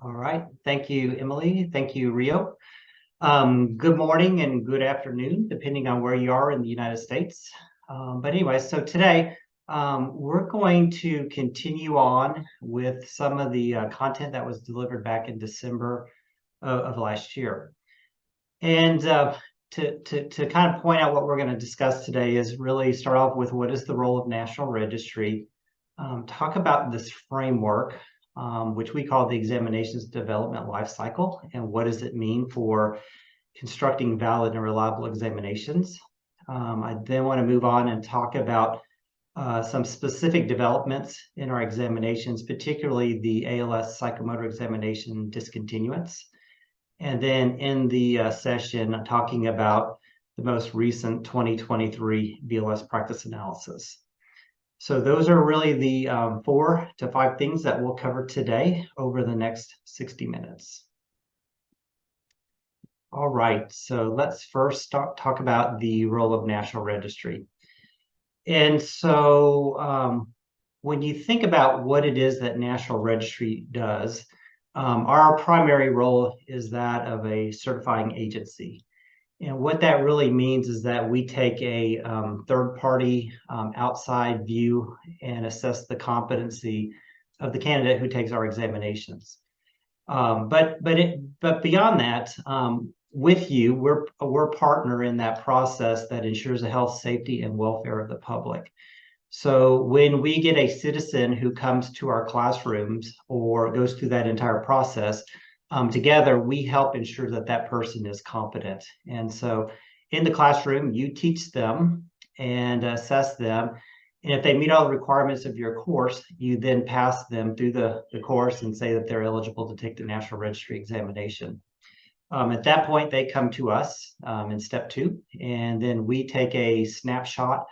All right. Thank you, Emily. Thank you, Rio. Good morning and good afternoon, depending on where you are in the United States. But anyway, so today we're going to continue on with some of the content that was delivered back in December of last year. And to kind of point out what we're going to discuss today is really start off with what is the role of National Registry, talk about this framework, which we call the examinations development lifecycle, and what does it mean for constructing valid and reliable examinations. I then want to move on and talk about some specific developments in our examinations, particularly the ALS psychomotor examination discontinuance. And then in the session, I'm talking about the most recent 2023 BLS practice analysis. So those are really the 4 to 5 things that we'll cover today over the next 60 minutes. All right, so let's first talk about the role of National Registry. And so when you think about what it is that National Registry does, our primary role is that of a certifying agency. And what that really means is that we take a third-party outside view and assess the competency of the candidate who takes our examinations. But beyond that, with you, we're a partner in that process that ensures the health, safety, and welfare of the public. So when we get a citizen who comes to our classrooms or goes through that entire process, together, we help ensure that that person is competent. And so in the classroom, you teach them and assess them. And if they meet all the requirements of your course, you then pass them through the course and say that they're eligible to take the National Registry examination. At that point, they come to us in step 2, and then we take a snapshot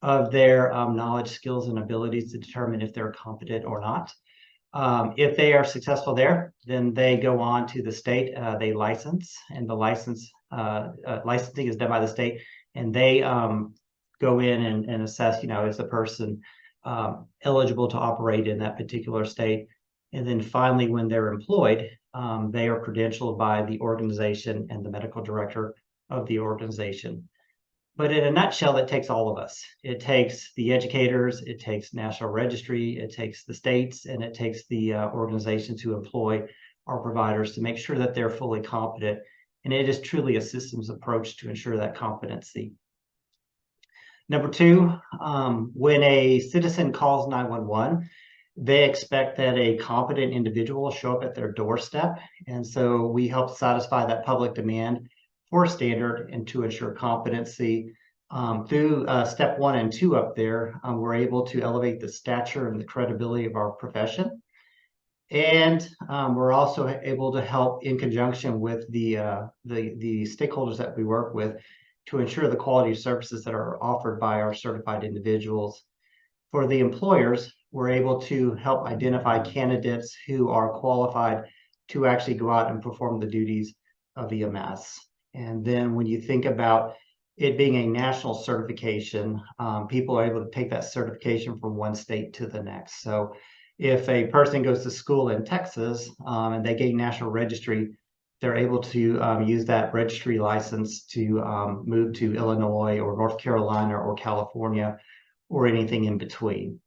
of their knowledge, skills, and abilities to determine if they're competent or not. If they are successful there, then they go on to the state, they license, and the licensing is done by the state, and they go in and assess, is the person eligible to operate in that particular state. And then finally, when they're employed, they are credentialed by the organization and the medical director of the organization. But in a nutshell, it takes all of us. It takes the educators, it takes National Registry, it takes the states, and it takes the organizations who employ our providers to make sure that they're fully competent. And it is truly a systems approach to ensure that competency. Number 2, when a citizen calls 911, they expect that a competent individual will show up at their doorstep. And so we help satisfy that public demand for standard and to ensure competency. Through step 1 and 2 up there, we're able to elevate the stature and the credibility of our profession. And we're also able to help in conjunction with the stakeholders that we work with to ensure the quality of services that are offered by our certified individuals. For the employers, we're able to help identify candidates who are qualified to actually go out and perform the duties of EMS. And then when you think about it being a national certification, people are able to take that certification from one state to the next. So if a person goes to school in Texas and they gain National Registry, they're able to use that registry license to move to Illinois or North Carolina or California or anything in between.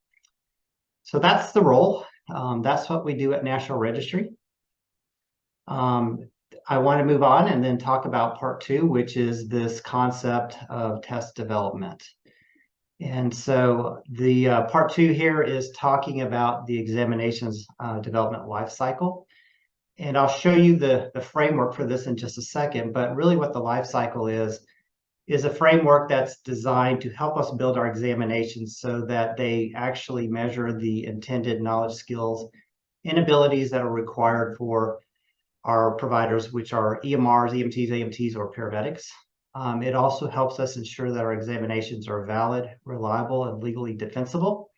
So that's the role. That's what we do at National Registry. I want to move on and then talk about part 2, which is this concept of test development. And so the part 2 here is talking about the examinations development lifecycle. And I'll show you the framework for this in just a second, but really what the lifecycle is a framework that's designed to help us build our examinations so that they actually measure the intended knowledge, skills, and abilities that are required for our providers, which are EMRs, EMTs, AMTs, or paramedics. It also helps us ensure that our examinations are valid, reliable, and legally defensible.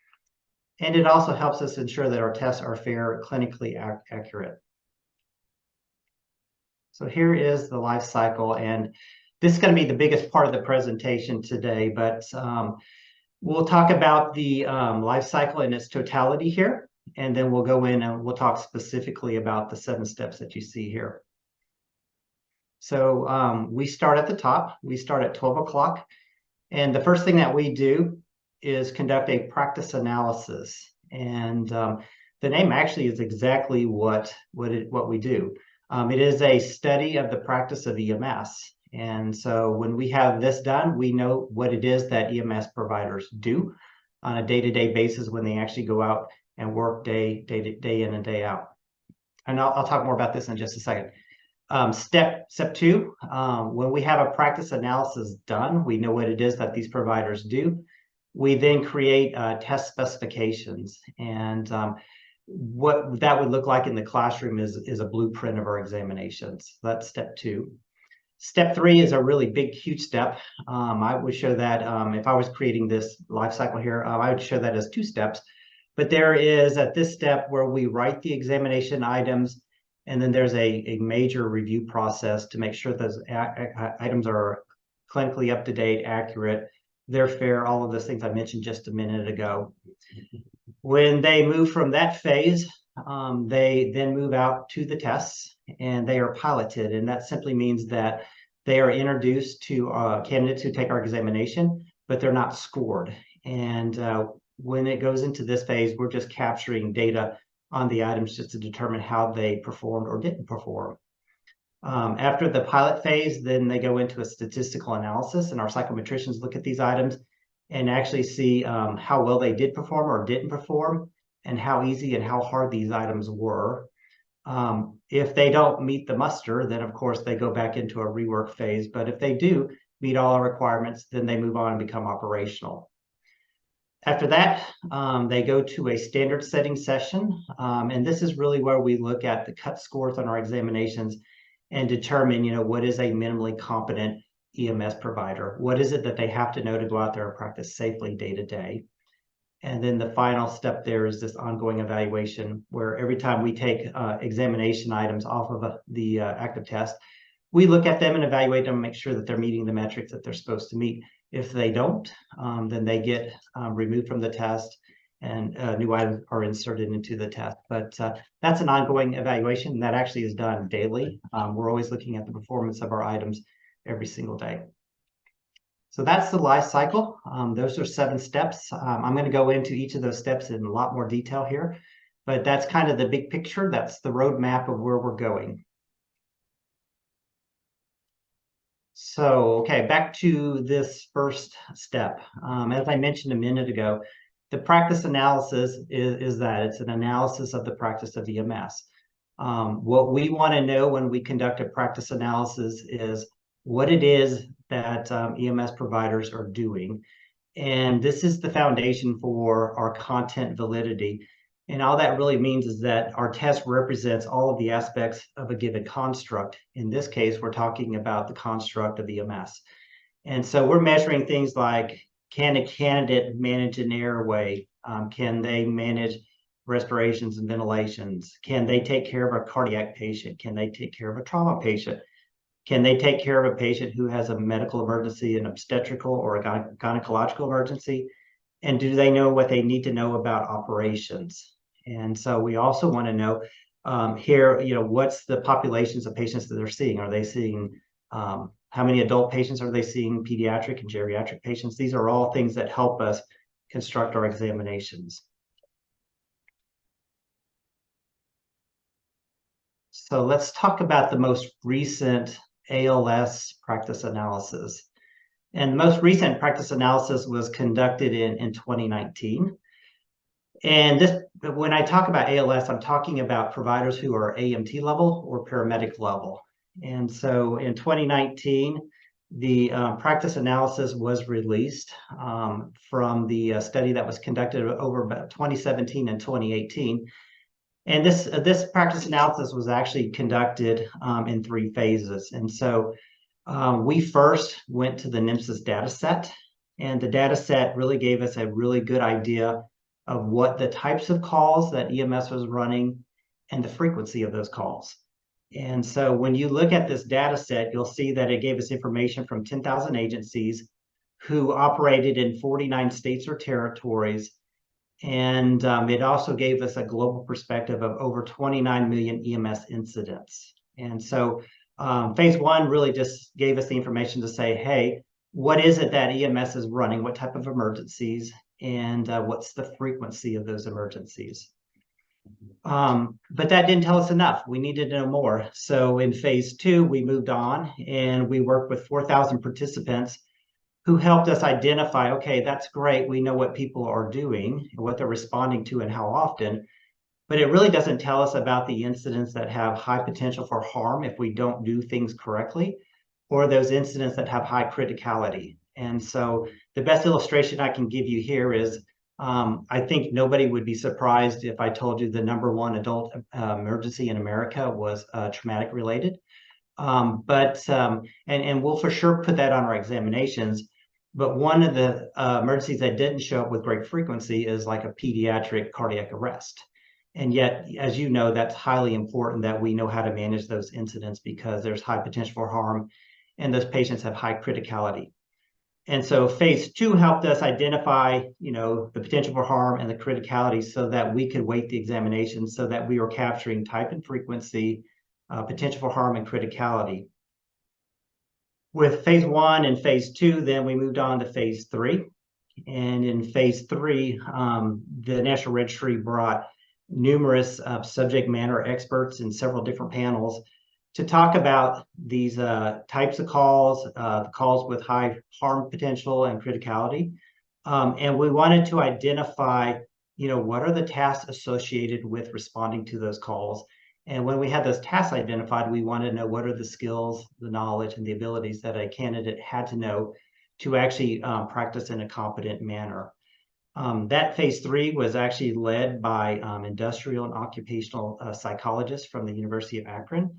And it also helps us ensure that our tests are fair, clinically accurate. So here is the life cycle, and this is going to be the biggest part of the presentation today, but we'll talk about the life cycle in its totality here. and then we'll go in and we'll talk specifically about the 7 steps that you see here. So we start at the top. We start at 12 o'clock. And the first thing that we do is conduct a practice analysis. And the name actually is exactly what we do. It is a study of the practice of EMS. And so when we have this done, we know what it is that EMS providers do on a day-to-day basis when they actually go out and work day in and day out. And I'll talk more about this in just a second. Step 2, when we have a practice analysis done, we know what it is that these providers do. We then create test specifications. And what that would look like in the classroom is a blueprint of our examinations. That's step 2. Step 3 is a really big, huge step. I would show that if I was creating this life cycle here, I would show that as 2 steps. But there is at this step where we write the examination items, and then there's a major review process to make sure those items are clinically up to date, accurate, they're fair, all of those things I mentioned just a minute ago. When they move from that phase, they then move out to the tests, and they are piloted. And that simply means that they are introduced to candidates who take our examination, but they're not scored. And when it goes into this phase, we're just capturing data on the items just to determine how they performed or didn't perform. After the pilot phase, then they go into a statistical analysis, and our psychometricians look at these items and actually see how well they did perform or didn't perform, and how easy and how hard these items were. If they don't meet the muster, then of course they go back into a rework phase. But if they do meet all our requirements, then they move on and become operational. After that, they go to a standard setting session. And this is really where we look at the cut scores on our examinations and determine, what is a minimally competent EMS provider? What is it that they have to know to go out there and practice safely day to day? And then the final step there is this ongoing evaluation, where every time we take examination items off of the active test, we look at them and evaluate them and make sure that they're meeting the metrics that they're supposed to meet. If they don't, then they get removed from the test, and new items are inserted into the test. But that's an ongoing evaluation, and that actually is done daily. We're always looking at the performance of our items every single day. So that's the life cycle. Those are 7 steps. I'm going to go into each of those steps in a lot more detail here, but that's kind of the big picture. That's the roadmap of where we're going. So, okay, back to this first step. As I mentioned a minute ago, the practice analysis is that it's an analysis of the practice of EMS. What we want to know when we conduct a practice analysis is what it is that EMS providers are doing. And this is the foundation for our content validity. And all that really means is that our test represents all of the aspects of a given construct. In this case, we're talking about the construct of EMS. And so we're measuring things like, can a candidate manage an airway? Can they manage respirations and ventilations? Can they take care of a cardiac patient? Can they take care of a trauma patient? Can they take care of a patient who has a medical emergency, an obstetrical or a gynecological emergency? And do they know what they need to know about operations? And so we also want to know here, what's the populations of patients that they're seeing? Are they seeing, how many adult patients are they seeing, pediatric and geriatric patients? These are all things that help us construct our examinations. So let's talk about the most recent ALS practice analysis. And the most recent practice analysis was conducted in 2019. And when I talk about ALS, I'm talking about providers who are AMT level or paramedic level. And so in 2019, the practice analysis was released from the study that was conducted over about 2017 and 2018. And this practice analysis was actually conducted in 3 phases. And so we first went to the NAEMSE data set, and the data set really gave us a really good idea of what the types of calls that EMS was running and the frequency of those calls. And so when you look at this data set, you'll see that it gave us information from 10,000 agencies who operated in 49 states or territories, And it also gave us a global perspective of over 29 million EMS incidents. And so phase one really just gave us the information to say, hey, what is it that EMS is running? What type of emergencies? And what's the frequency of those emergencies? But that didn't tell us enough. We needed to know more. So in phase two, we moved on and we worked with 4,000 participants who helped us identify, okay, that's great. We know what people are doing, what they're responding to, and how often. But it really doesn't tell us about the incidents that have high potential for harm if we don't do things correctly, or those incidents that have high criticality. And so the best illustration I can give you here is I think nobody would be surprised if I told you the number one adult emergency in America was traumatic related. And we'll for sure put that on our examinations. But one of the emergencies that didn't show up with great frequency is like a pediatric cardiac arrest. And yet, as you know, that's highly important that we know how to manage those incidents because there's high potential for harm and those patients have high criticality. And so phase two helped us identify, the potential for harm and the criticality so that we could weight the examination so that we were capturing type and frequency, potential for harm and criticality. With phase one and phase two, then we moved on to phase three. And in phase three, the National Registry brought numerous subject matter experts in several different panels to talk about these types of calls, the calls with high harm potential and criticality. And we wanted to identify, what are the tasks associated with responding to those calls. And when we had those tasks identified, we wanted to know what are the skills, the knowledge, and the abilities that a candidate had to know to actually practice in a competent manner. That phase three was actually led by industrial and occupational psychologists from the University of Akron.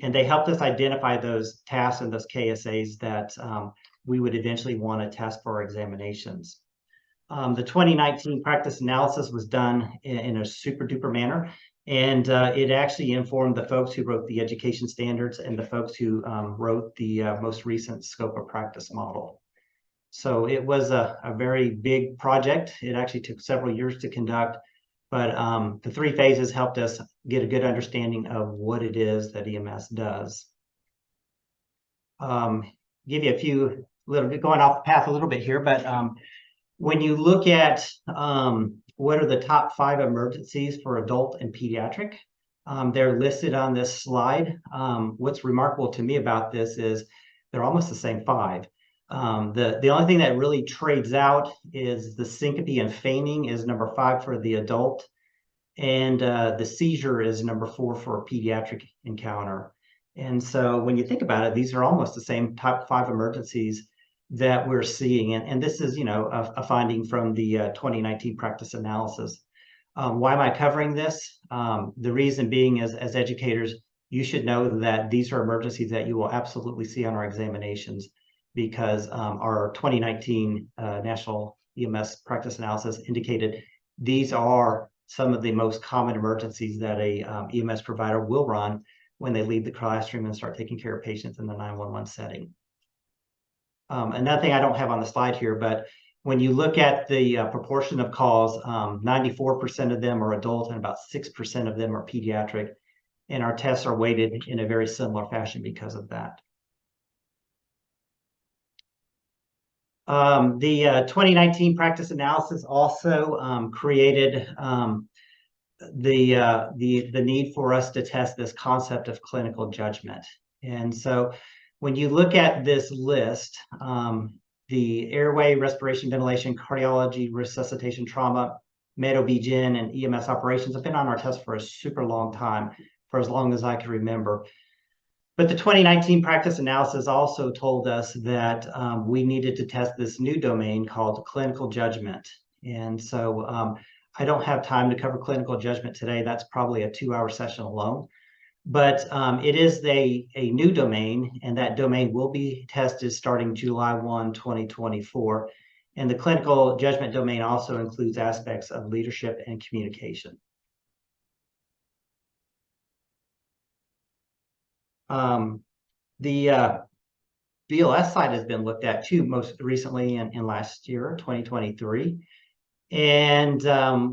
And they helped us identify those tasks and those KSAs that we would eventually want to test for our examinations. The 2019 practice analysis was done in a super duper manner. And it actually informed the folks who wrote the education standards and the folks who wrote the most recent scope of practice model. So it was a very big project. It actually took several years to conduct, but the three phases helped us get a good understanding of what it is that EMS does. Give you a few little bit going off the path a little bit here, but when you look at what are the top 5 emergencies for adult and pediatric, they're listed on this slide. What's remarkable to me about this is they're almost the same 5. The only thing that really trades out is the syncope and fainting is number 5 for the adult, and the seizure is number 4 for a pediatric encounter. And so when you think about it, these are almost the same top 5 emergencies that we're seeing. And this is, a finding from the 2019 practice analysis. Why am I covering this? The reason being is, as educators, you should know that these are emergencies that you will absolutely see on our examinations because our 2019 National EMS practice analysis indicated these are some of the most common emergencies that a EMS provider will run when they leave the classroom and start taking care of patients in the 911 setting. Another thing I don't have on the slide here, but when you look at the proportion of calls, 94% of them are adult and about 6% of them are pediatric. And our tests are weighted in a very similar fashion because of that. The 2019 practice analysis also created the need for us to test this concept of clinical judgment. And so when you look at this list, the airway, respiration, ventilation, cardiology, resuscitation, trauma, med-OB-GYN, and EMS operations have been on our test for a super long time, for as long as I can remember. But the 2019 practice analysis also told us that we needed to test this new domain called clinical judgment. And so I don't have time to cover clinical judgment today. That's probably a 2-hour session alone. But it is a new domain, and that domain will be tested starting July 1, 2024. And the clinical judgment domain also includes aspects of leadership and communication. The BLS side has been looked at too, most recently in last year, 2023. And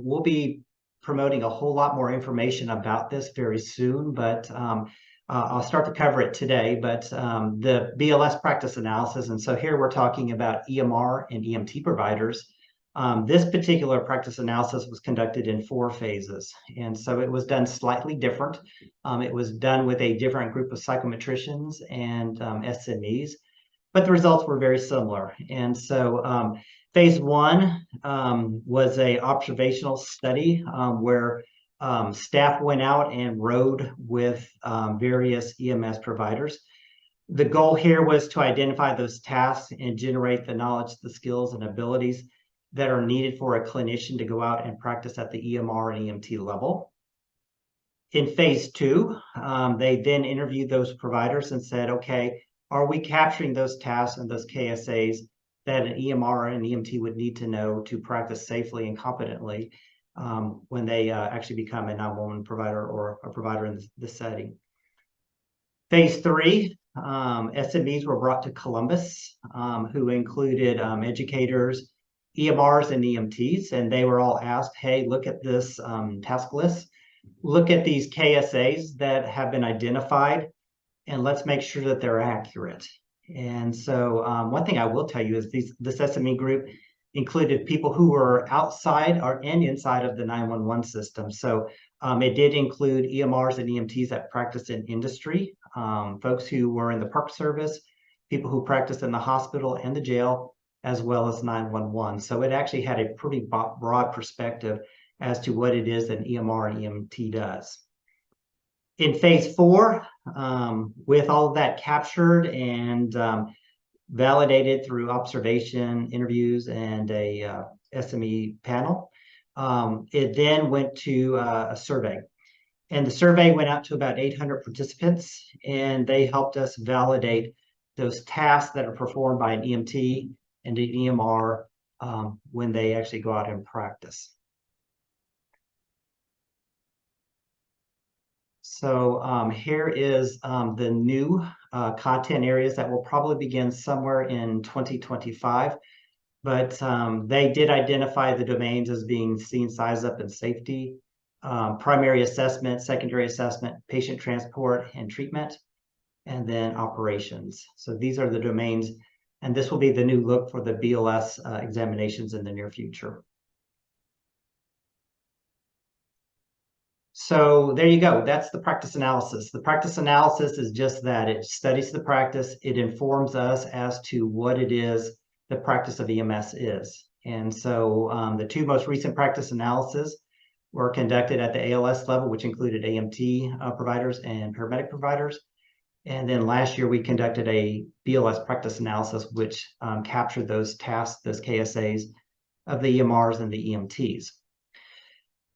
we'll be promoting a whole lot more information about this very soon, but I'll start to cover it today. But the BLS practice analysis, and so here we're talking about EMR and EMT providers. This particular practice analysis was conducted in 4 phases, and so it was done slightly different. It was done with a different group of psychometricians and SMEs, but the results were very similar. And so phase 1 was a observational study where staff went out and rode with various EMS providers. The goal here was to identify those tasks and generate the knowledge, the skills, and abilities that are needed for a clinician to go out and practice at the EMR and EMT level. In phase 2, they then interviewed those providers and said, okay, are we capturing those tasks and those KSAs that an EMR and EMT would need to know to practice safely and competently when they actually become a 911 provider or a provider in this setting. Phase 3, SMEs were brought to Columbus, who included educators, EMRs, and EMTs, and they were all asked, hey, look at this task list, look at these KSAs that have been identified, and let's make sure that they're accurate. And so one thing I will tell you is this SME group included people who were outside and inside of the 911 system. So it did include EMRs and EMTs that practiced in industry, folks who were in the park service, people who practiced in the hospital and the jail, as well as 911. So it actually had a pretty broad perspective as to what it is that an EMR and EMT does. In phase 4, with all of that captured and validated through observation, interviews, and a SME panel, it then went to a survey. And the survey went out to about 800 participants, and they helped us validate those tasks that are performed by an EMT and an EMR when they actually go out and practice. So here is the new content areas that will probably begin somewhere in 2025. But they did identify the domains as being scene size up and safety, primary assessment, secondary assessment, patient transport and treatment, and then operations. So these are the domains, and this will be the new look for the BLS examinations in the near future. So there you go. That's the practice analysis. The practice analysis is just that. It studies the practice. It informs us as to what it is the practice of EMS is. And so the 2 most recent practice analyses were conducted at the ALS level, which included AMT providers and paramedic providers. And then last year, we conducted a BLS practice analysis, which captured those tasks, those KSAs of the EMRs and the EMTs.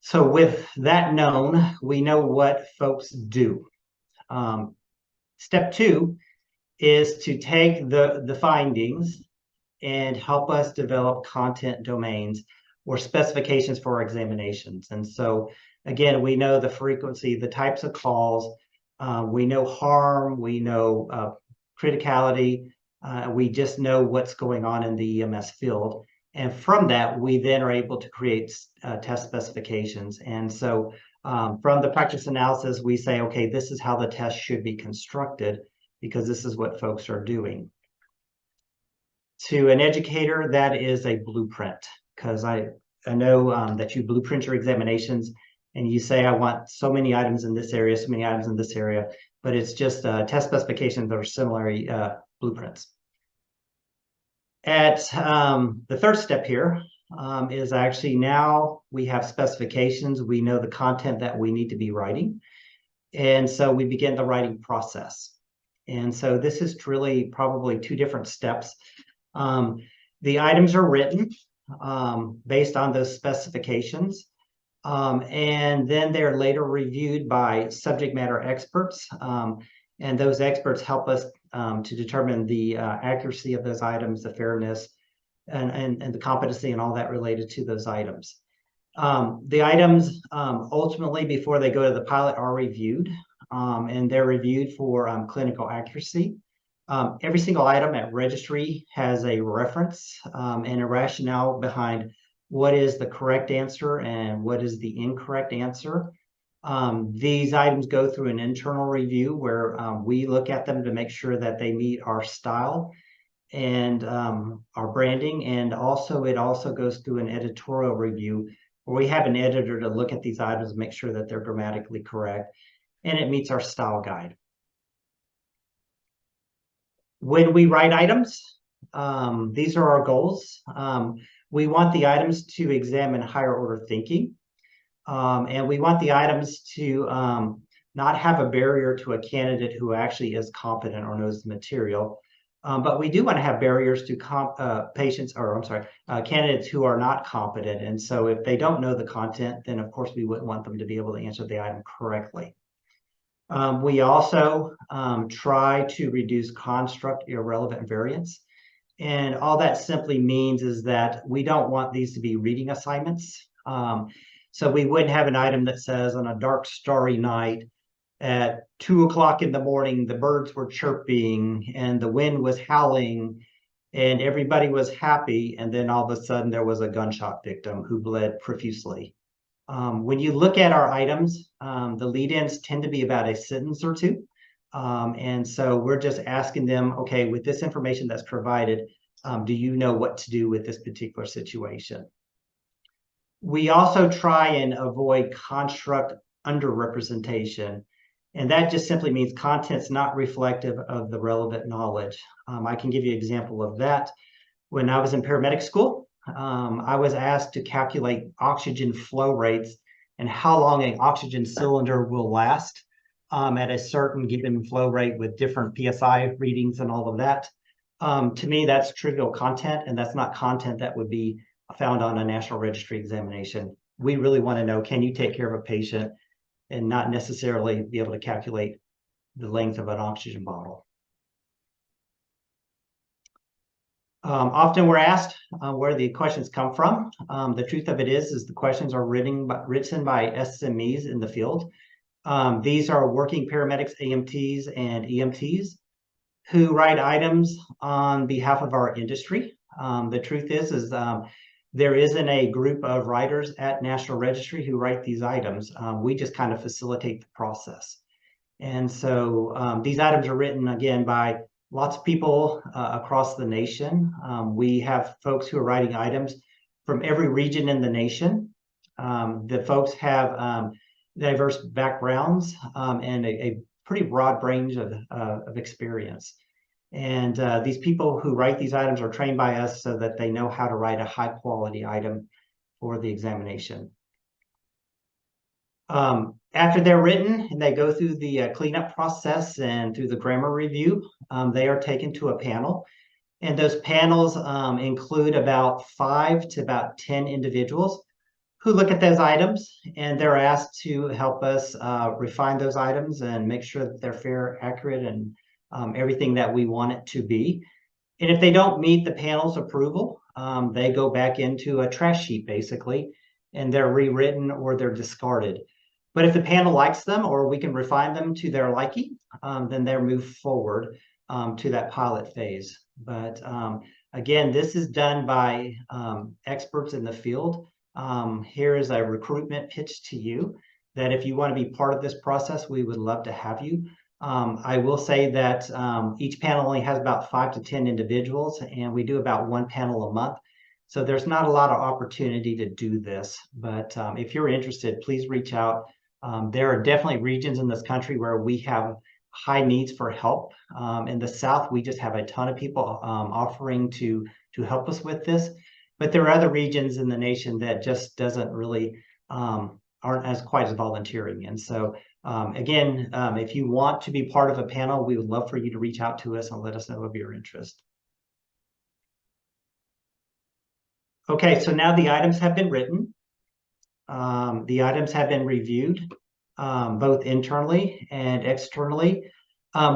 So with that known, we know what folks do. Step 2 is to take the findings and help us develop content domains or specifications for our examinations. And so again, we know the frequency, the types of calls, we know harm, we know criticality, we just know what's going on in the EMS field. And from that, we then are able to create test specifications. And so from the practice analysis, we say, okay, this is how the test should be constructed because this is what folks are doing. To an educator, that is a blueprint, because I know that you blueprint your examinations and you say, I want so many items in this area, so many items in this area, but it's just test specifications that are similar blueprints. At the third step here is actually now we have specifications. We know the content that we need to be writing. And so we begin the writing process. And so this is really probably 2 different steps. The items are written based on those specifications. And then they're later reviewed by subject matter experts. And those experts help us to determine the accuracy of those items, the fairness, and the competency and all that related to those items. The items ultimately, before they go to the pilot, are reviewed, and they're reviewed for clinical accuracy. Every single item at registry has a reference and a rationale behind what is the correct answer and what is the incorrect answer. These items go through an internal review where we look at them to make sure that they meet our style and our branding. And also, it also goes through an editorial review where we have an editor to look at these items and make sure that they're grammatically correct and it meets our style guide. When we write items, these are our goals. We want the items to examine higher order thinking. And we want the items to not have a barrier to a candidate who actually is competent or knows the material. But we do want to have barriers to candidates who are not competent. And so if they don't know the content, then of course we wouldn't want them to be able to answer the item correctly. We also try to reduce construct irrelevant variance. And all that simply means is that we don't want these to be reading assignments. So we wouldn't have an item that says on a dark, starry night at 2 o'clock in the morning, the birds were chirping and the wind was howling and everybody was happy. And then all of a sudden there was a gunshot victim who bled profusely. When you look at our items, the lead-ins tend to be about a sentence or two. And so we're just asking them, okay, with this information that's provided, do you know what to do with this particular situation? We also try and avoid construct underrepresentation. And that just simply means content's not reflective of the relevant knowledge. I can give you an example of that. When I was in paramedic school, I was asked to calculate oxygen flow rates and how long an oxygen cylinder will last at a certain given flow rate with different PSI readings and all of that. To me, that's trivial content, and that's not content that would be found on a National Registry examination. We really want to know, can you take care of a patient and not necessarily be able to calculate the length of an oxygen bottle. Often we're asked where the questions come from. The truth of it is the questions are written by SMEs in the field. These are working paramedics, AMTs, and EMTs who write items on behalf of our industry. The truth is there isn't a group of writers at National Registry who write these items. We just kind of facilitate the process. And so these items are written, again, by lots of people across the nation. We have folks who are writing items from every region in the nation. The folks have diverse backgrounds and a pretty broad range of experience. And these people who write these items are trained by us so that they know how to write a high quality item for the examination. After they're written and they go through the cleanup process and through the grammar review, they are taken to a panel. And those panels include about 5 to about 10 individuals who look at those items, and they're asked to help us refine those items and make sure that they're fair, accurate, and everything that we want it to be. And if they don't meet the panel's approval, they go back into a trash heap, basically, and they're rewritten or they're discarded. But if the panel likes them or we can refine them to their liking, then they're moved forward to that pilot phase. But again, this is done by experts in the field. Here is a recruitment pitch to you that if you want to be part of this process, we would love to have you. I will say that each panel only has about 5 to 10 individuals, and we do about 1 panel a month. So there's not a lot of opportunity to do this. But if you're interested, please reach out. There are definitely regions in this country where we have high needs for help. In the South, we just have a ton of people offering to help us with this. But there are other regions in the nation that just doesn't really aren't as quite as volunteering. And so again, if you want to be part of a panel, we would love for you to reach out to us and let us know of your interest. Okay, so now the items have been written. The items have been reviewed, both internally and externally.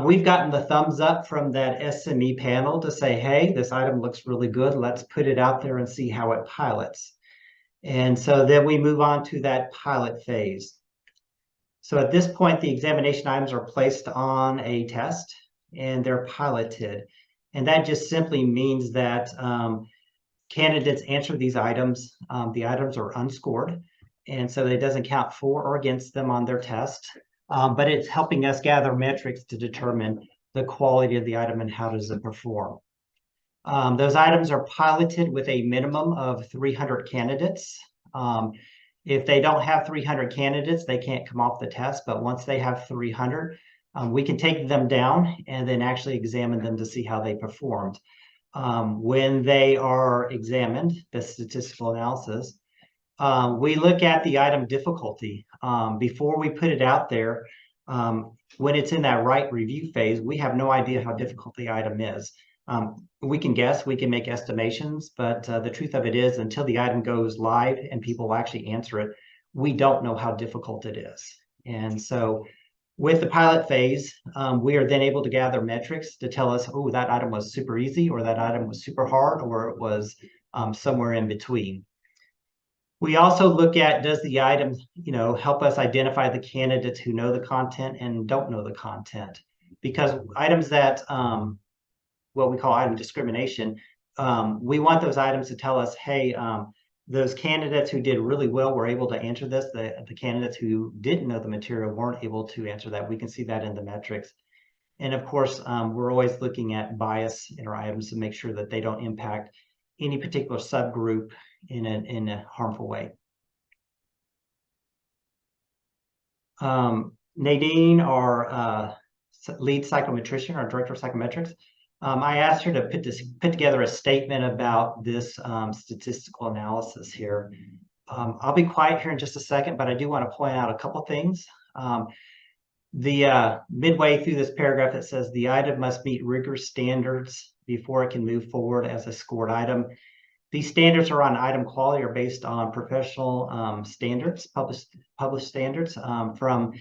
We've gotten the thumbs up from that SME panel to say, hey, this item looks really good. Let's put it out there and see how it pilots. And so then we move on to that pilot phase. So at this point, the examination items are placed on a test and they're piloted. And that just simply means that candidates answer these items, the items are unscored, and so it doesn't count for or against them on their test, but it's helping us gather metrics to determine the quality of the item and how does it perform. Those items are piloted with a minimum of 300 candidates. If they don't have 300 candidates, they can't come off the test, but once they have 300, we can take them down and then actually examine them to see how they performed. When they are examined, the statistical analysis, we look at the item difficulty. Before we put it out there, when it's in that right review phase, we have no idea how difficult the item is. We can guess, we can make estimations, but the truth of it is until the item goes live and people actually answer it, we don't know how difficult it is. And so with the pilot phase, we are then able to gather metrics to tell us, oh, that item was super easy, or that item was super hard, or it was somewhere in between. We also look at, does the item, help us identify the candidates who know the content and don't know the content? Because items that, what we call item discrimination, we want those items to tell us, hey, those candidates who did really well were able to answer this. The candidates who didn't know the material weren't able to answer that. We can see that in the metrics. And of course, we're always looking at bias in our items to make sure that they don't impact any particular subgroup in a harmful way. Nadine, our lead psychometrician, our director of psychometrics, I asked her to put together a statement about this statistical analysis here. I'll be quiet here in just a second, but I do want to point out a couple things. The midway through this paragraph, it says the item must meet rigorous standards before it can move forward as a scored item. These standards are on item quality, are based on professional standards, published standards from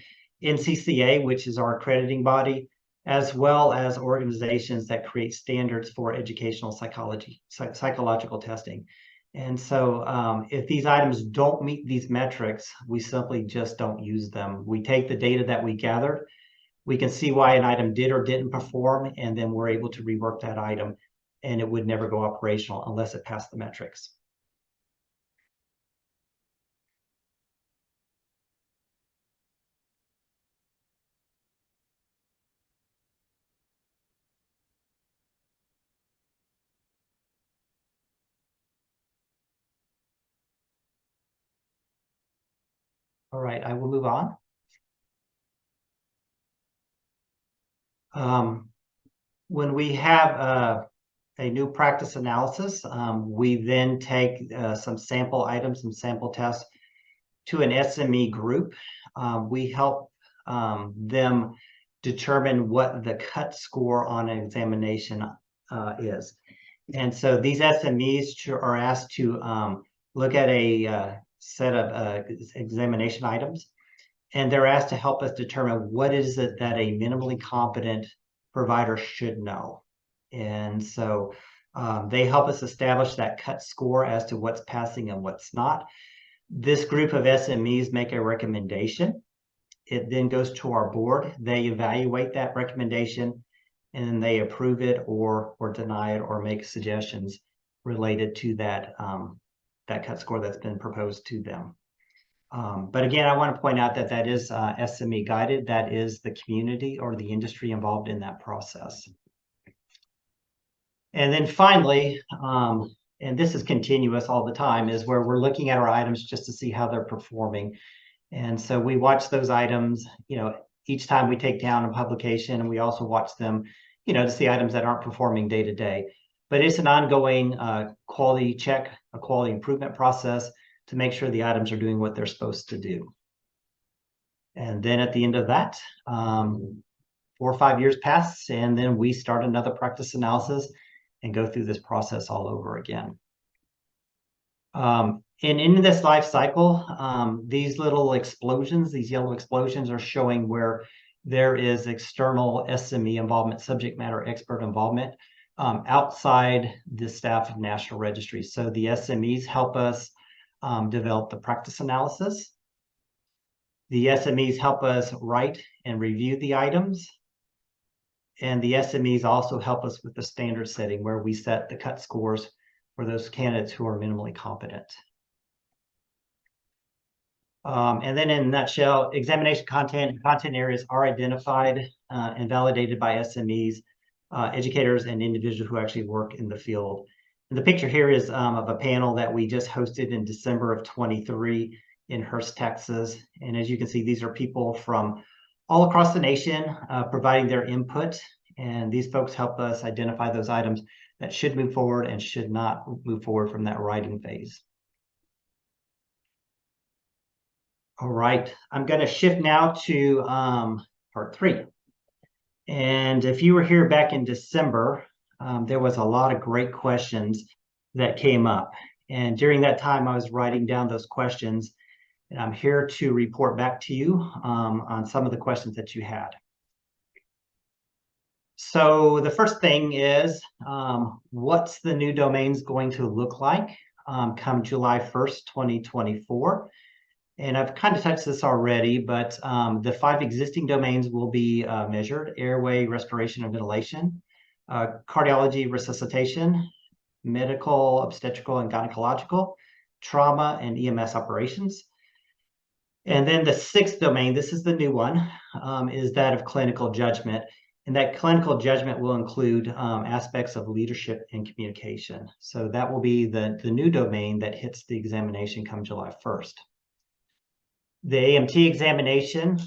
NCCA, which is our accrediting body, as well as organizations that create standards for educational psychological testing. And so if these items don't meet these metrics, we simply just don't use them. We take the data that we gathered, we can see why an item did or didn't perform, and then we're able to rework that item, and it would never go operational unless it passed the metrics. All right, I will move on. When we have a new practice analysis, we then take some sample items, some sample tests to an SME group. We help them determine what the cut score on an examination is. And so these SMEs are asked to look at a set of examination items, and they're asked to help us determine what is it that a minimally competent provider should know. And so they help us establish that cut score as to what's passing and what's not. This group of SMEs make a recommendation. It then goes to our board. They evaluate that recommendation, and then they approve it or deny it or make suggestions related to that, that cut score that's been proposed to them. But again, I want to point out that that is SME guided. That is the community or the industry involved in that process. And then finally, and this is continuous all the time, is where we're looking at our items just to see how they're performing. And so we watch those items, each time we take down a publication, and we also watch them, to see items that aren't performing day to day. But it's an ongoing quality check, a quality improvement process to make sure the items are doing what they're supposed to do. And then at the end of that, 4 or 5 years pass, and then we start another practice analysis and go through this process all over again. And in this life cycle, these little explosions, these yellow explosions, are showing where there is external SME involvement, subject matter expert involvement, outside the staff of National Registry. So the SMEs help us develop the practice analysis. The SMEs help us write and review the items. And the SMEs also help us with the standard setting, where we set the cut scores for those candidates who are minimally competent. And then in a nutshell, examination content and content areas are identified and validated by SMEs, educators, and individuals who actually work in the field. And the picture here is of a panel that we just hosted in December of 23 in Hurst, Texas. And as you can see, these are people from all across the nation providing their input. And these folks help us identify those items that should move forward and should not move forward from that writing phase. All right, I'm going to shift now to part 3. And if you were here back in December, there was a lot of great questions that came up. And during that time, I was writing down those questions. And I'm here to report back to you on some of the questions that you had. So the first thing is, what's the new domains going to look like come July 1st, 2024? And I've kind of touched this already, but the 5 existing domains will be measured: airway, respiration, and ventilation, cardiology, resuscitation, medical, obstetrical, and gynecological, trauma, and EMS operations. And then the 6th domain, this is the new one, is that of clinical judgment. And that clinical judgment will include aspects of leadership and communication. So that will be the new domain that hits the examination come July 1st. The AMT examination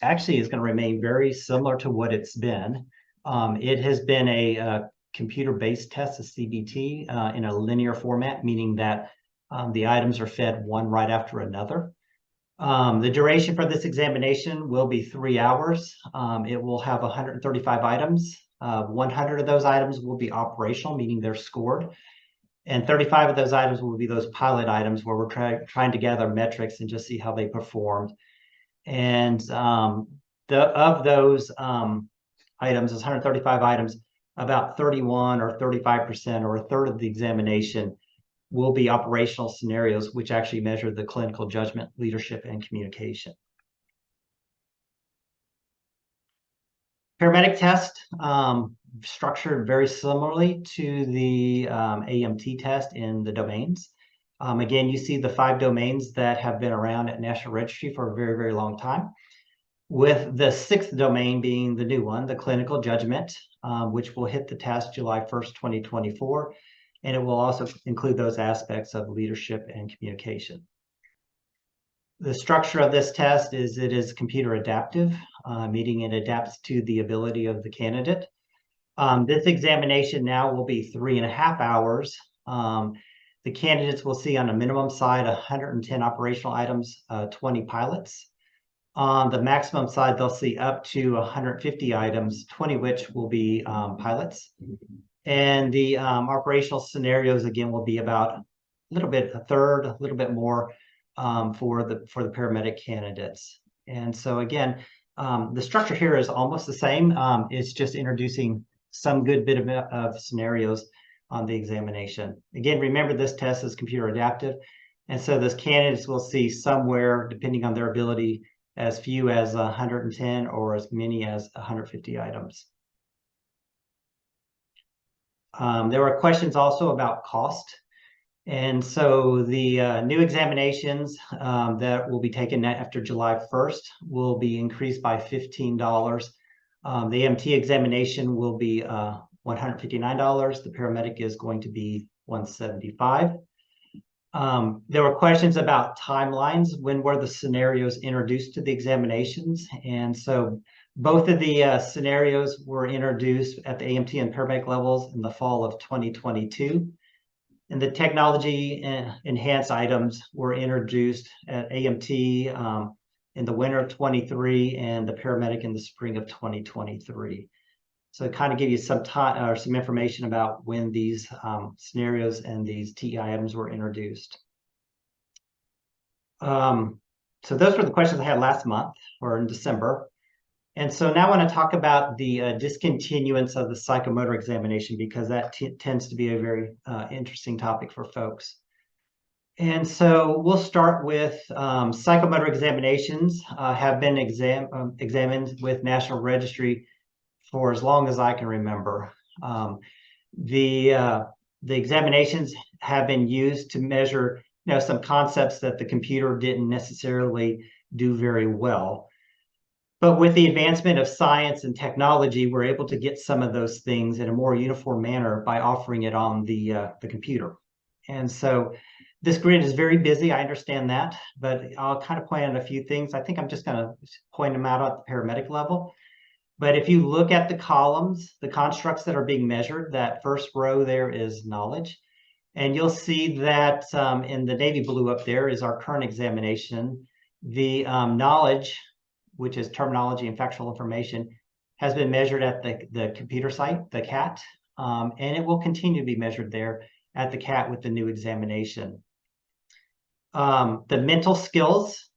actually is going to remain very similar to what it's been. It has been a computer-based test, a CBT, in a linear format, meaning that the items are fed one right after another. The duration for this examination will be 3 hours. It will have 135 items. 100 of those items will be operational, meaning they're scored. And 35 of those items will be those pilot items where we're trying to gather metrics and just see how they performed. And of those items, those 135 items, about 31 or 35% or a third of the examination will be operational scenarios, which actually measure the clinical judgment, leadership, and communication. Paramedic test, structured very similarly to the AMT test in the domains. Again, you see the 5 domains that have been around at National Registry for a very, very long time, with the 6th domain being the new one, the clinical judgment, which will hit the test July 1st, 2024. And it will also include those aspects of leadership and communication. The structure of this test is it is computer adaptive, meaning it adapts to the ability of the candidate. This examination now will be 3.5 hours. The candidates will see on a minimum side 110 operational items, 20 pilots. On the maximum side, they'll see up to 150 items, 20 which will be pilots. And the operational scenarios, again, will be about a little bit, a third, a little bit more for the paramedic candidates. And so again, the structure here is almost the same. It's just introducing some good bit of scenarios on the examination. Again, remember this test is computer adaptive. And so those candidates will see somewhere, depending on their ability, as few as 110 or as many as 150 items. There were questions also about cost. And so the new examinations that will be taken after July 1st will be increased by $15. The AMT examination will be $159. The paramedic is going to be $175. There were questions about timelines. When were the scenarios introduced to the examinations? And so both of the scenarios were introduced at the AMT and paramedic levels in the fall of 2022. And the technology enhanced items were introduced at AMT in the winter of 23 and the paramedic in the spring of 2023. So it kind of give you some time or some information about when these scenarios and these TEI items were introduced. So those were the questions I had last month or in December. And so now I want to talk about the discontinuance of the psychomotor examination, because that tends to be a very interesting topic for folks. And so we'll start with psychomotor examinations have been examined with National Registry for as long as I can remember. The The examinations have been used to measure, some concepts that the computer didn't necessarily do very well. But with the advancement of science and technology, we're able to get some of those things in a more uniform manner by offering it on the computer. And so this grid is very busy. I understand that, but I'll kind of point out a few things. I think I'm just going to point them out at the paramedic level. But if you look at the columns, the constructs that are being measured, that first row there is knowledge. And you'll see that in the navy blue up there is our current examination. The knowledge, which is terminology and factual information, has been measured at the computer site, the CAT, and it will continue to be measured there at the CAT with the new examination. The mental skills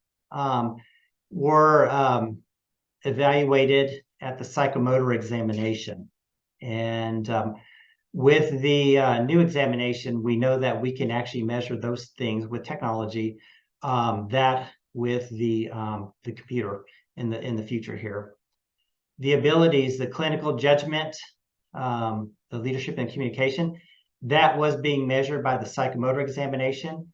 were evaluated at the psychomotor examination. And with the new examination, we know that we can actually measure those things with technology, that with the computer in the future here. The abilities, the clinical judgment, the leadership and communication, that was being measured by the psychomotor examination.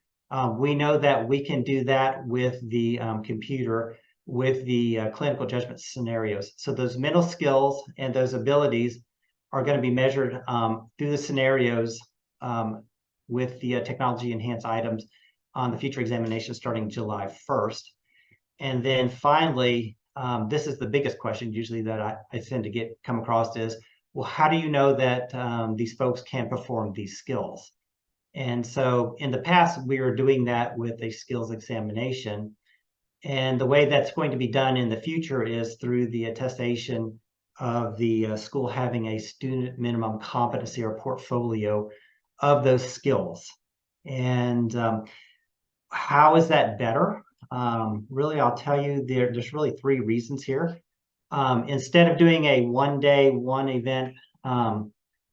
We know that we can do that with the computer with the clinical judgment scenarios. So those mental skills and those abilities are going to be measured through the scenarios with the technology enhanced items on the future examination starting July 1st. And then finally, this is the biggest question usually that I tend to come across is, well, how do you know that these folks can perform these skills? And so in the past, we were doing that with a skills examination. And the way that's going to be done in the future is through the attestation of the school having a student minimum competency or portfolio of those skills. And how is that better? Really, I'll tell you, there's really three reasons here. Instead of doing a one-day, one-event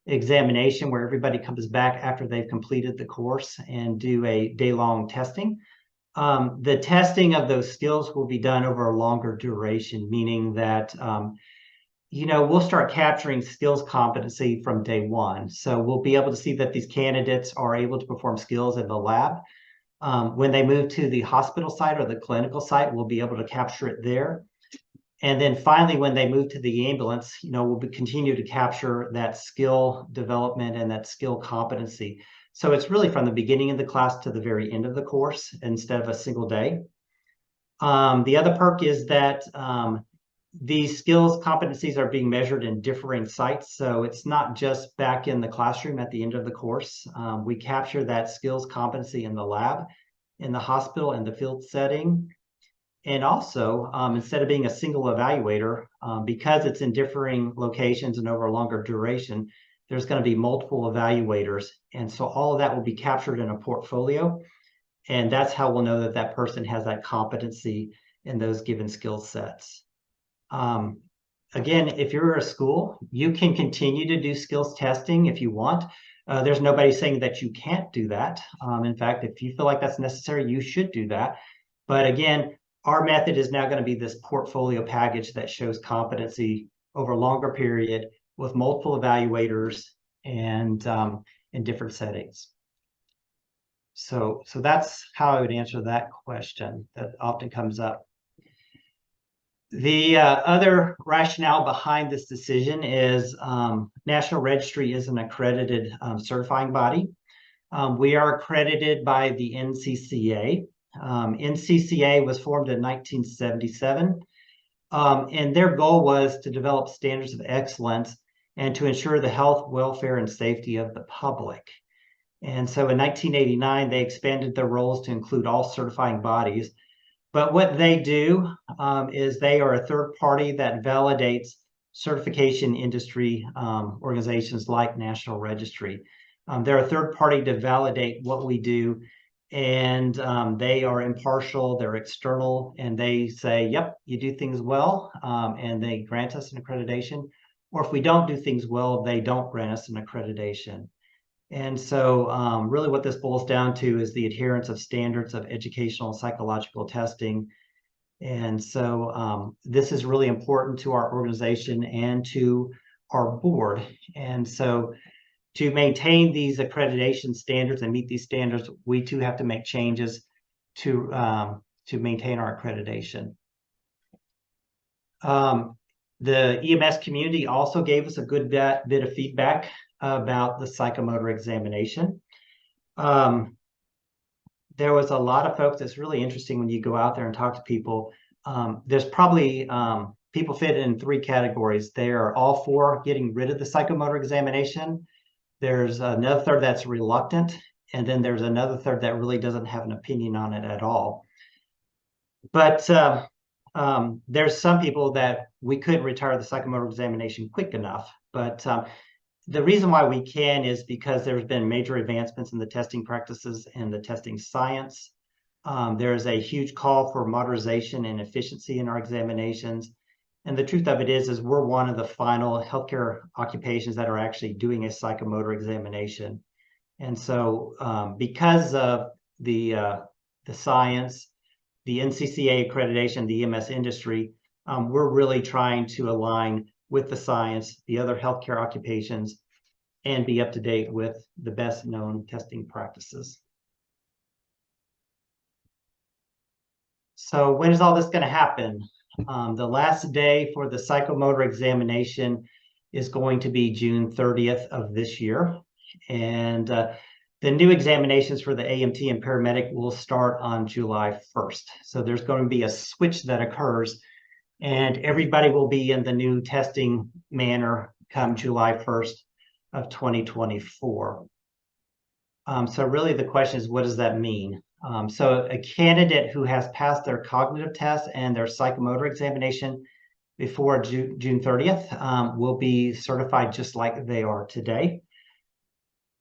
examination where everybody comes back after they've completed the course and do a day-long testing, the testing of those skills will be done over a longer duration, meaning that we'll start capturing skills competency from day one. So we'll be able to see that these candidates are able to perform skills in the lab. When they move to the hospital site or the clinical site, we'll be able to capture it there. And then finally, when they move to the ambulance, we'll continue to capture that skill development and that skill competency. So it's really from the beginning of the class to the very end of the course instead of a single day. The other perk is that these skills competencies are being measured in differing sites. So it's not just back in the classroom at the end of the course. We capture that skills competency in the lab, in the hospital, in the field setting. And also, instead of being a single evaluator, because it's in differing locations and over a longer duration, there's going to be multiple evaluators. And so all of that will be captured in a portfolio. And that's how we'll know that that person has that competency in those given skill sets. Again, if you're a school, you can continue to do skills testing if you want. There's nobody saying that you can't do that. In fact, if you feel like that's necessary, you should do that. But again, our method is now going to be this portfolio package that shows competency over a longer period with multiple evaluators and in different settings. So that's how I would answer that question that often comes up. The other rationale behind this decision is National Registry is an accredited certifying body. We are accredited by the NCCA. NCCA was formed in 1977, and their goal was to develop standards of excellence and to ensure the health, welfare, and safety of the public. And so in 1989, they expanded their roles to include all certifying bodies. But what they do is they are a third party that validates certification industry organizations like National Registry. They're a third party to validate what we do, and they are impartial, they're external, and they say, yep, you do things well, and they grant us an accreditation. Or if we don't do things well, they don't grant us an accreditation. And so really what this boils down to is the adherence of standards of educational and psychological testing. And so this is really important to our organization and to our board. And so to maintain these accreditation standards and meet these standards, we too have to make changes to maintain our accreditation. The EMS community also gave us a good bit of feedback about the psychomotor examination. There was a lot of folks. It's really interesting when you go out there and talk to people. There's probably people fit in 3 categories. They are all for getting rid of the psychomotor examination. There's another third that's reluctant, and then there's another third that really doesn't have an opinion on it at all. But there's some people that we couldn't retire the psychomotor examination quick enough. But the reason why we can is because there's been major advancements in the testing practices and the testing science. There's a huge call for modernization and efficiency in our examinations. And the truth of it is we're one of the final healthcare occupations that are actually doing a psychomotor examination. And so because of the science, the NCCA accreditation, the EMS industry, we're really trying to align with the science, the other healthcare occupations, and be up to date with the best known testing practices. So when is all this going to happen? The last day for the psychomotor examination is going to be June 30th of this year. And the new examinations for the AMT and paramedic will start on July 1st. So there's going to be a switch that occurs, and everybody will be in the new testing manner come July 1st of 2024. So really the question is, what does that mean? So a candidate who has passed their cognitive test and their psychomotor examination before June 30th will be certified just like they are today.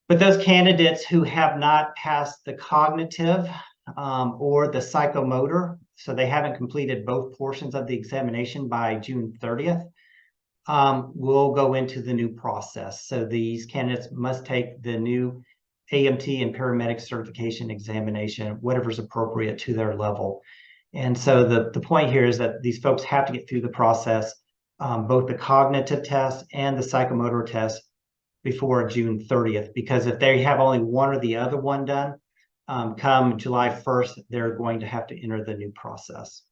But those candidates who have not passed the cognitive or the psychomotor, so they haven't completed both portions of the examination by June 30th, will go into the new process. So these candidates must take the new AMT and paramedic certification examination, whatever's appropriate to their level. And so the point here is that these folks have to get through the process, both the cognitive test and the psychomotor test, before June 30th, because if they have only one or the other one done, come July 1st, they're going to have to enter the new process.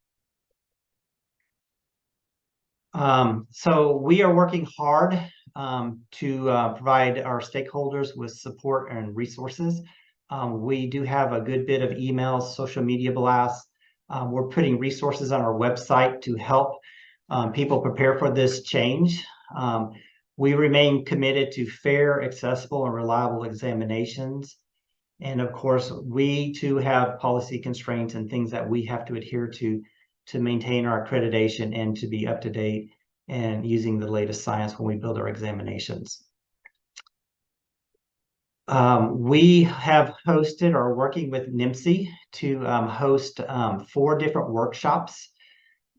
So we are working hard to provide our stakeholders with support and resources. We do have a good bit of emails, social media blasts. We're putting resources on our website to help people prepare for this change. We remain committed to fair, accessible, and reliable examinations. And of course, we too have policy constraints and things that we have to adhere to maintain our accreditation and to be up to date and using the latest science when we build our examinations. We have hosted or are working with NAEMSE to host 4 different workshops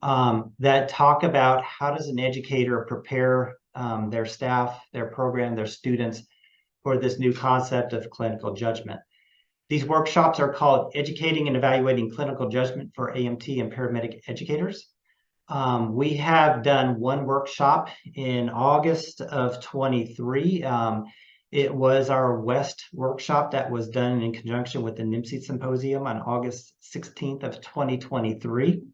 that talk about how does an educator prepare their staff, their program, their students for this new concept of clinical judgment. These workshops are called Educating and Evaluating Clinical Judgment for AMT and Paramedic Educators. We have done one workshop in August of 23. It was our West workshop that was done in conjunction with the NAEMSE Symposium on August 16th of 2023.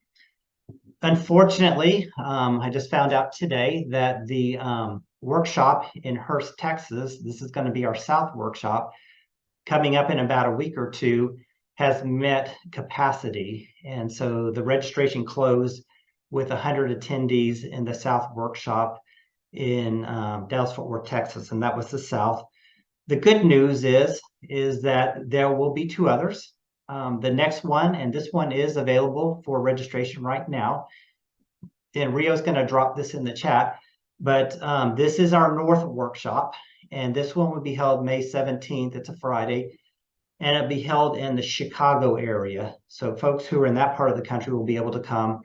Unfortunately, I just found out today that the workshop in Hurst, Texas, this is going to be our South workshop, coming up in about a week or two, has met capacity. And so the registration closed with 100 attendees in the South workshop in Dallas-Fort Worth, Texas, and that was the South. The good news is that there will be 2 others. The next one, and this one is available for registration right now, and Rio's going to drop this in the chat, but this is our North workshop, and this one will be held May 17th. It's a Friday, and it'll be held in the Chicago area. So folks who are in that part of the country will be able to come.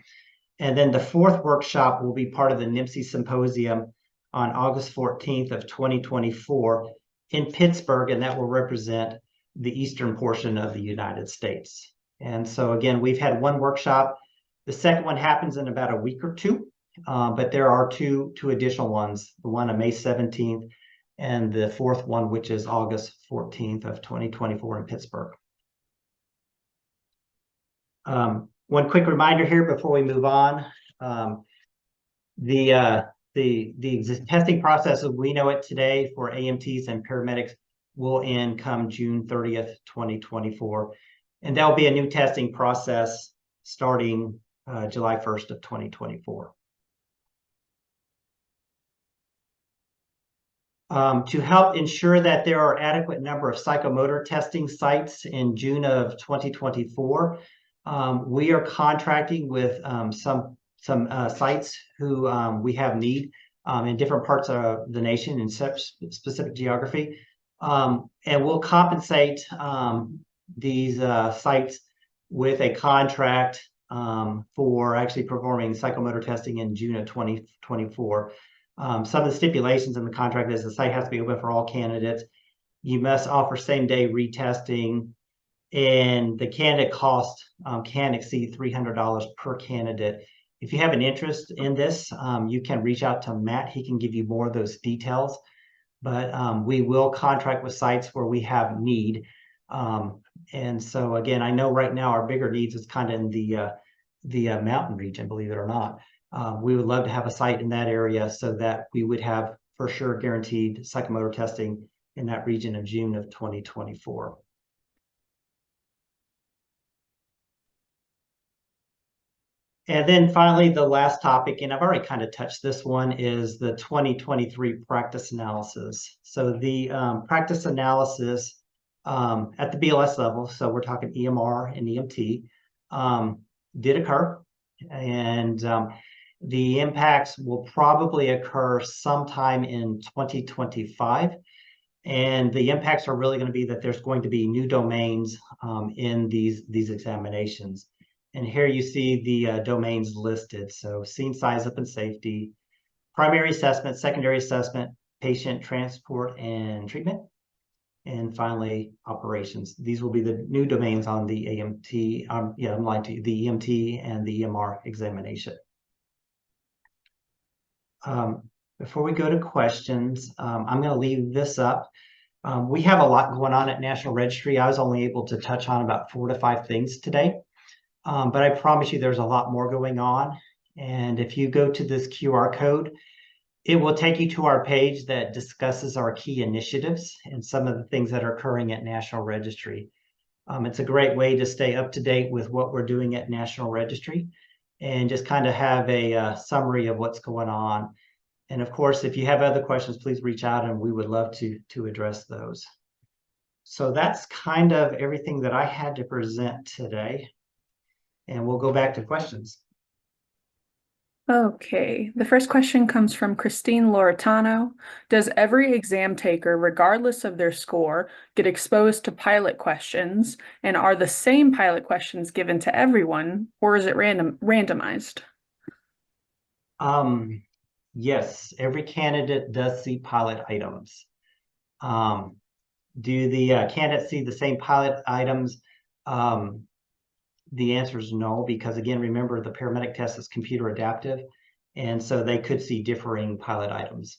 And then the 4th workshop will be part of the NAEMSE Symposium on August 14th of 2024 in Pittsburgh, and that will represent the eastern portion of the United States. And so again, we've had one workshop. The second one happens in about a week or two, but there are two additional ones, the one on May 17th and the fourth one, which is August 14th of 2024 in Pittsburgh. One quick reminder here before we move on. The testing process as we know it today for AMTs and paramedics will end come June 30th, 2024. And there'll be a new testing process starting July 1st of 2024. To help ensure that there are adequate number of psychomotor testing sites in June of 2024, we are contracting with some sites who we have need in different parts of the nation in specific geography. And we'll compensate these sites with a contract for actually performing psychomotor testing in June of 2024. Some of the stipulations in the contract is the site has to be open for all candidates. You must offer same-day retesting, and the candidate cost can exceed $300 per candidate. If you have an interest in this, you can reach out to Matt. He can give you more of those details. But we will contract with sites where we have need. And so again, I know right now our bigger needs is kind of in the mountain region, believe it or not. We would love to have a site in that area so that we would have for sure guaranteed psychomotor testing in that region of June of 2024. And then finally, the last topic, and I've already kind of touched this one, is the 2023 practice analysis. So the practice analysis at the BLS level, so we're talking EMR and EMT, did occur. And the impacts will probably occur sometime in 2025. And the impacts are really going to be that there's going to be new domains in these examinations. And here you see the domains listed. So scene size up and safety, primary assessment, secondary assessment, patient transport and treatment, and finally operations. These will be the new domains on the AMT, I'm lying to you, the EMT and the EMR examination. Before we go to questions, I'm going to leave this up. We have a lot going on at National Registry. I was only able to touch on about 4 to 5 things today. But I promise you there's a lot more going on. And if you go to this QR code, it will take you to our page that discusses our key initiatives and some of the things that are occurring at National Registry. It's a great way to stay up to date with what we're doing at National Registry and just kind of have a summary of what's going on. And of course, if you have other questions, please reach out and we would love to address those. So that's kind of everything that I had to present today. And we'll go back to questions. Okay, the first question comes from Christine Loretano. Does every exam taker, regardless of their score, get exposed to pilot questions? And are the same pilot questions given to everyone, or is it randomized? Yes, every candidate does see pilot items. Do the candidates see the same pilot items? The answer is no, because again, remember the paramedic test is computer adaptive, and so they could see differing pilot items.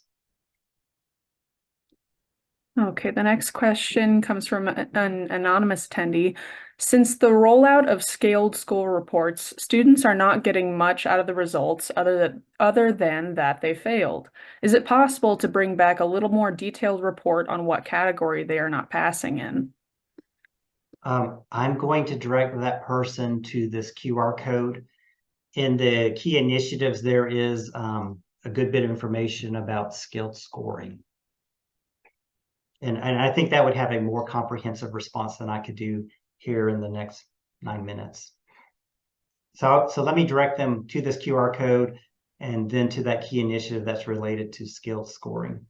Okay, the next question comes from an anonymous attendee. Since the rollout of scaled score reports, students are not getting much out of the results other than that they failed. Is it possible to bring back a little more detailed report on what category they are not passing in? I'm going to direct that person to this QR code. In the key initiatives, there is a good bit of information about skilled scoring. And I think that would have a more comprehensive response than I could do here in the next 9 minutes. So let me direct them to this QR code and then to that key initiative that's related to skilled scoring.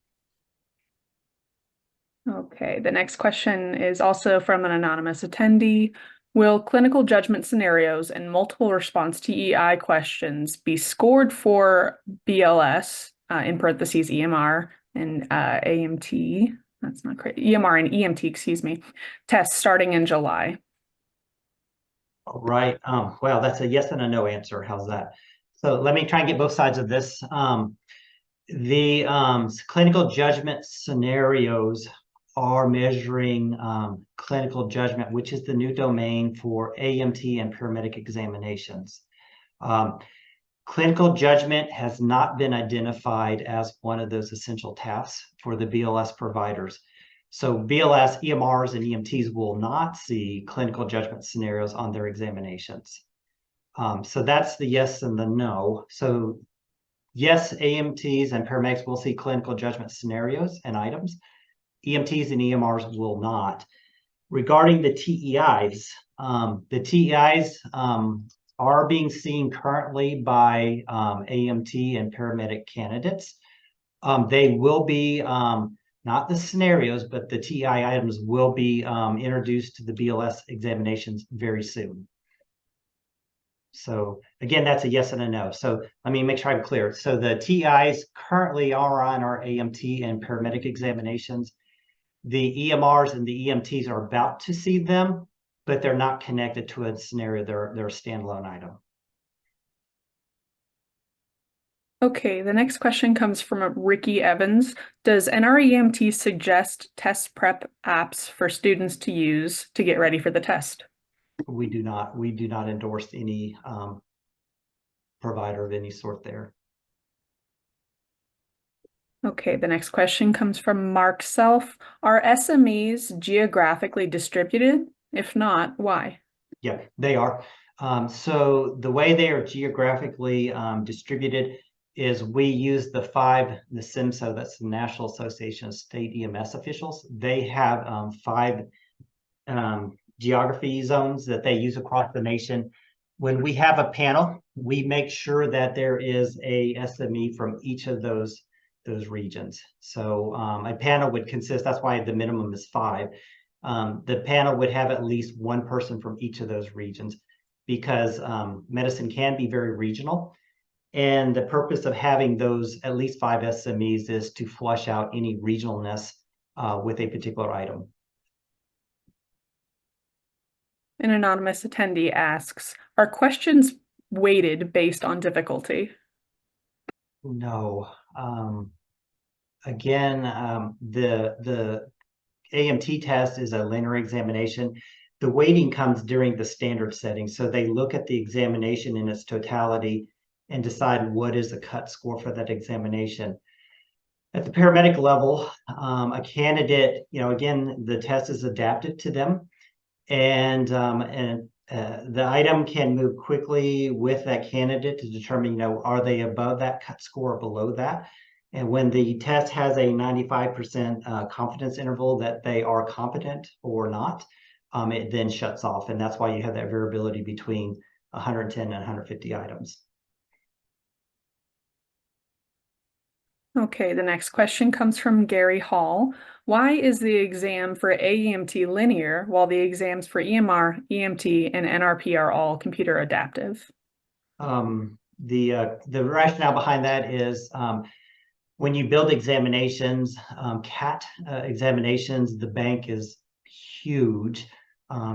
Okay, the next question is also from an anonymous attendee. Will clinical judgment scenarios and multiple response TEI questions be scored for BLS, in parentheses EMR and AMT, that's not correct, EMR and EMT, excuse me, tests starting in July? All right. Well, that's a yes and a no answer. How's that? So let me try and get both sides of this. The clinical judgment scenarios are measuring clinical judgment, which is the new domain for AMT and paramedic examinations. Clinical judgment has not been identified as one of those essential tasks for the BLS providers. So BLS, EMRs, and EMTs will not see clinical judgment scenarios on their examinations. So that's the yes and the no. So yes, AMTs and paramedics will see clinical judgment scenarios and items. EMTs and EMRs will not. Regarding the TEIs, are being seen currently by AMT and paramedic candidates. They will be, not the scenarios, but the TEI items will be introduced to the BLS examinations very soon. So again, that's a yes and a no. So let me make sure I'm clear. So the TEIs currently are on our AMT and paramedic examinations. The EMRs and the EMTs are about to see them, but they're not connected to a scenario. They're a standalone item. Okay, the next question comes from Ricky Evans. Does NREMT suggest test prep apps for students to use to get ready for the test? We do not endorse any provider of any sort there. Okay, the next question comes from Mark Self. Are SMEs geographically distributed? If not, why? Yeah, they are. So the way they are geographically distributed is we use the NAEMSE, that's the National Association of State EMS Officials. They have 5 geography zones that they use across the nation. When we have a panel, we make sure that there is a SME from each of those regions. So a panel would consist, that's why the minimum is 5. The panel would have at least 1 person from each of those regions, because medicine can be very regional. And the purpose of having those at least 5 SMEs is to flush out any regionalness with a particular item. An anonymous attendee asks, are questions weighted based on difficulty? No. Again, the AMT test is a linear examination. The weighting comes during the standard setting. So they look at the examination in its totality and decide what is the cut score for that examination. At the paramedic level, a candidate, again, the test is adapted to them, and the item can move quickly with that candidate to determine, are they above that cut score or below that? And when the test has a 95% confidence interval that they are competent or not, it then shuts off. And that's why you have that variability between 110 and 150 items. Okay, the next question comes from Gary Hall. Why is the exam for AEMT linear while the exams for EMR, EMT, and NRP are all computer adaptive? The rationale behind that is when you build examinations, CAT examinations, the bank is huge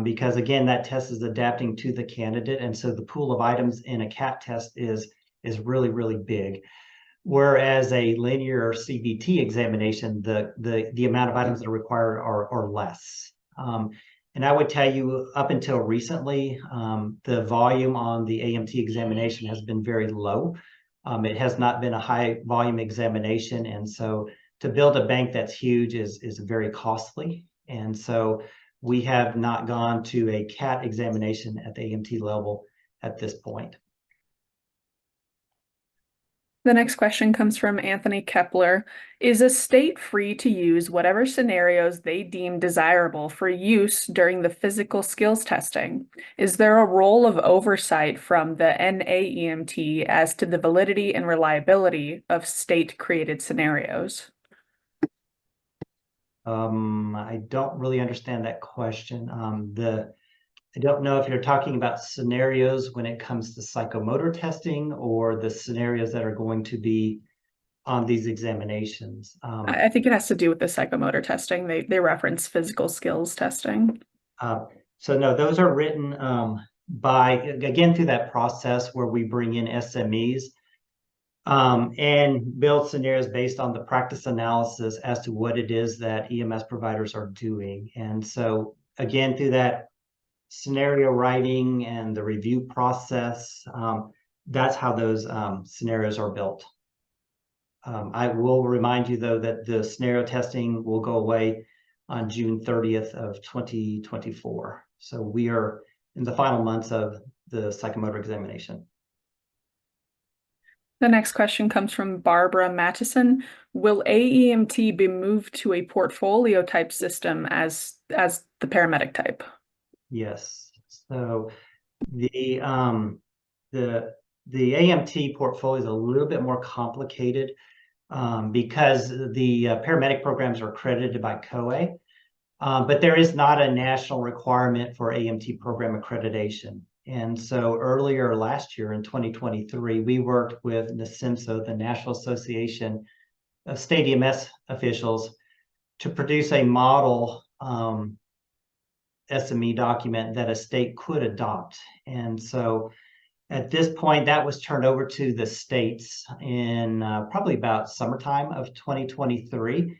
because, again, that test is adapting to the candidate. And so the pool of items in a CAT test is really, really big. Whereas a linear CBT examination, the amount of items that are required are less. And I would tell you, up until recently, the volume on the AMT examination has been very low. It has not been a high volume examination. And so to build a bank that's huge is very costly. And so we have not gone to a CAT examination at the AMT level at this point. The next question comes from Anthony Kepler. Is a state free to use whatever scenarios they deem desirable for use during the physical skills testing? Is there a role of oversight from the NAEMT as to the validity and reliability of state-created scenarios? I don't really understand that question. I don't know if you're talking about scenarios when it comes to psychomotor testing or the scenarios that are going to be on these examinations. I think it has to do with the psychomotor testing. They reference physical skills testing. So no, those are written by, again, through that process where we bring in SMEs. and build scenarios based on the practice analysis as to what it is that EMS providers are doing. And so again, through that scenario writing and the review process, that's how those scenarios are built. I will remind you, though, that the scenario testing will go away on June 30th of 2024. So we are in the final months of the psychomotor examination. The next question comes from Barbara Mattison. Will AEMT be moved to a portfolio type system as the paramedic type? Yes. So the AMT portfolio is a little bit more complicated because the paramedic programs are accredited by COA, but there is not a national requirement for AMT program accreditation. And so earlier last year in 2023, we worked with NAEMSE, the National Association of State EMS Officials, to produce a model SME document that a state could adopt. And so at this point, that was turned over to the states in probably about summertime of 2023.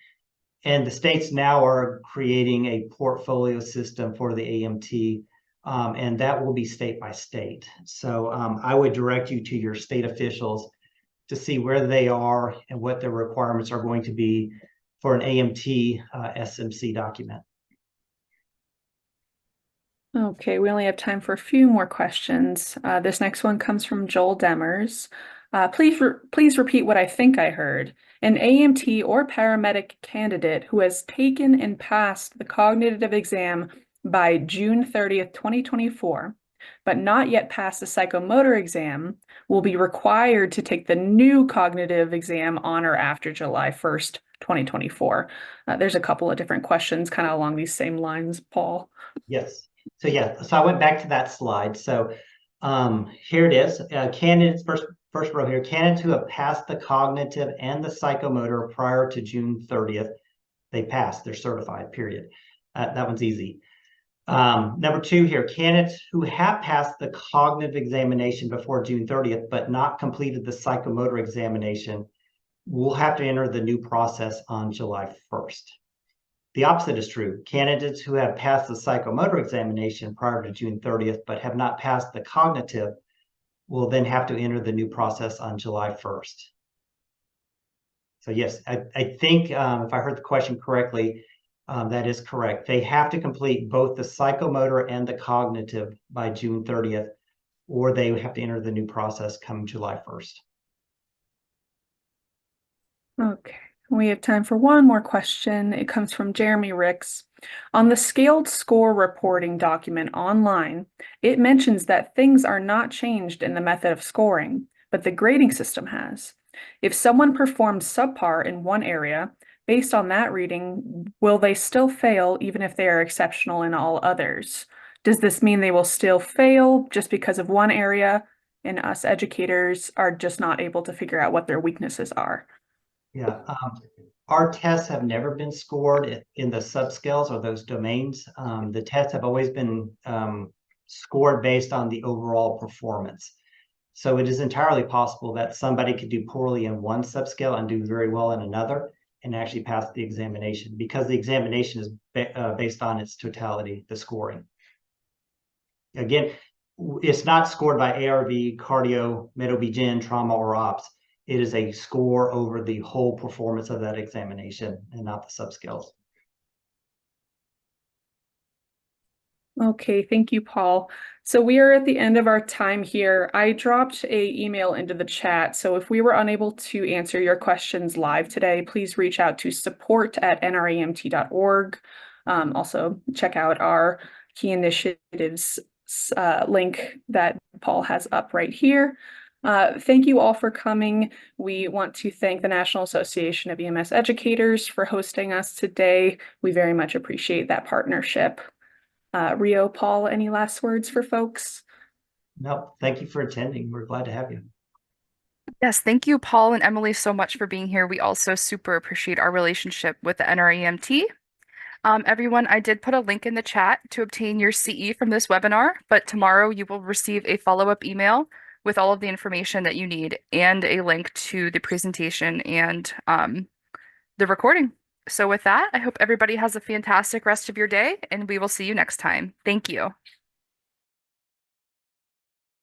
And the states now are creating a portfolio system for the AMT, and that will be state by state. So I would direct you to your state officials to see where they are and what their requirements are going to be for an AMT SMC document. Okay, we only have time for a few more questions. This next one comes from Joel Demers. Please repeat what I think I heard. An AMT or paramedic candidate who has taken and passed the cognitive exam by June 30th, 2024, but not yet passed the psychomotor exam, will be required to take the new cognitive exam on or after July 1st, 2024. There's a couple of different questions kind of along these same lines, Paul. Yes. So yeah, so I went back to that slide. So here it is. Candidates, first row here, candidates who have passed the cognitive and the psychomotor prior to June 30th, they passed, they're certified, period. That one's easy. Number two here, candidates who have passed the cognitive examination before June 30th, but not completed the psychomotor examination, will have to enter the new process on July 1st. The opposite is true. Candidates who have passed the psychomotor examination prior to June 30th, but have not passed the cognitive, will then have to enter the new process on July 1st. So yes, I think if I heard the question correctly, that is correct. They have to complete both the psychomotor and the cognitive by June 30th, or they have to enter the new process come July 1st. Okay, we have time for one more question. It comes from Jeremy Ricks. On the scaled score reporting document online, it mentions that things are not changed in the method of scoring, but the grading system has. If someone performed subpar in one area, based on that reading, will they still fail even if they are exceptional in all others? Does this mean they will still fail just because of one area and us educators are just not able to figure out what their weaknesses are? Yeah, our tests have never been scored in the subscales or those domains. The tests have always been scored based on the overall performance. So it is entirely possible that somebody could do poorly in one subscale and do very well in another and actually pass the examination, because the examination is based on its totality, the scoring. Again, it's not scored by ARV, cardio, med-OB-GYN, trauma, or ops. It is a score over the whole performance of that examination and not the subscales. Okay, thank you, Paul. So we are at the end of our time here. I dropped an email into the chat. So if we were unable to answer your questions live today, please reach out to support@nremt.org. Also, check out our key initiatives link that Paul has up right here. Thank you all for coming. We want to thank the National Association of EMS Educators for hosting us today. We very much appreciate that partnership. Rio, Paul, any last words for folks? No, thank you for attending. We're glad to have you. Yes, thank you, Paul and Emily, so much for being here. We also super appreciate our relationship with the NREMT. Everyone, I did put a link in the chat to obtain your CE from this webinar, but tomorrow you will receive a follow-up email with all of the information that you need and a link to the presentation and the recording. So with that, I hope everybody has a fantastic rest of your day, and we will see you next time. Thank you.